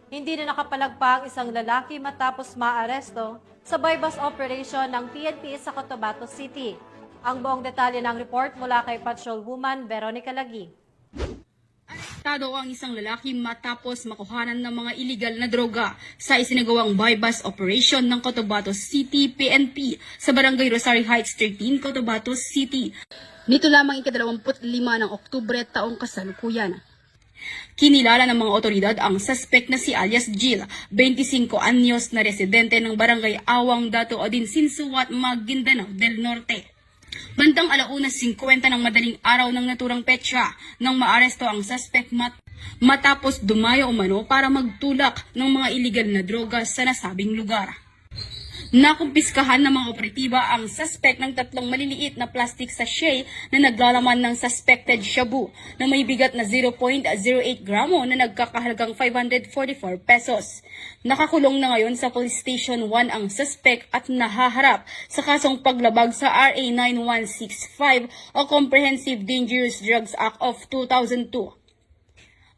Hindi na nakapalagpa ang isang lalaki matapos maaresto sa bypass operation ng PNP sa Cotabato City. Ang buong detalye ng report mula kay Patrolwoman Veronica Lagi. Arestado ang isang lalaki matapos makuhanan ng mga illegal na droga sa isinagawang bypass operation ng Cotabato City PNP sa Barangay Rosario Heights 13, Cotabato City. Nito lamang ika-25 ng Oktubre taong kasalukuyan. Kinilala ng mga otoridad ang suspect na si alias Jill, 25 anyos na residente ng Barangay Awang, Dato Odin, Sinsuat, Maguindanao del Norte. Bandang 1:50 ng madaling araw ng naturang petsa nang maaresto ang suspect matapos dumayo umano para magtulak ng mga illegal na droga sa nasabing lugar. Nakumpiskahan ng mga operatiba ang suspect ng 3 maliliit na plastic sachet na naglalaman ng suspected shabu na may bigat na 0.08 gramo na nagkakahalagang 544 pesos. Nakakulong na ngayon sa Police Station 1 ang suspect at nahaharap sa kasong paglabag sa RA 9165 o Comprehensive Dangerous Drugs Act of 2002.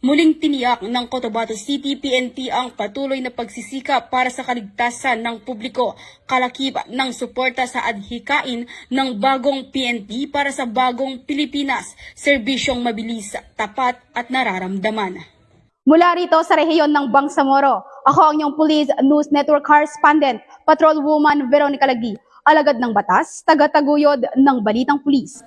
Muling tiniyak ng Cotabato City PNP ang patuloy na pagsisikap para sa kaligtasan ng publiko, kalakip ng suporta sa adhikain ng bagong PNP para sa bagong Pilipinas, serbisyong mabilis, tapat at nararamdaman. Mula rito sa rehiyon ng Bangsamoro, ako ang inyong Police News Network Correspondent, Patrolwoman Veronica Lagi, alagad ng batas, tagataguyod ng Balitang Pulis.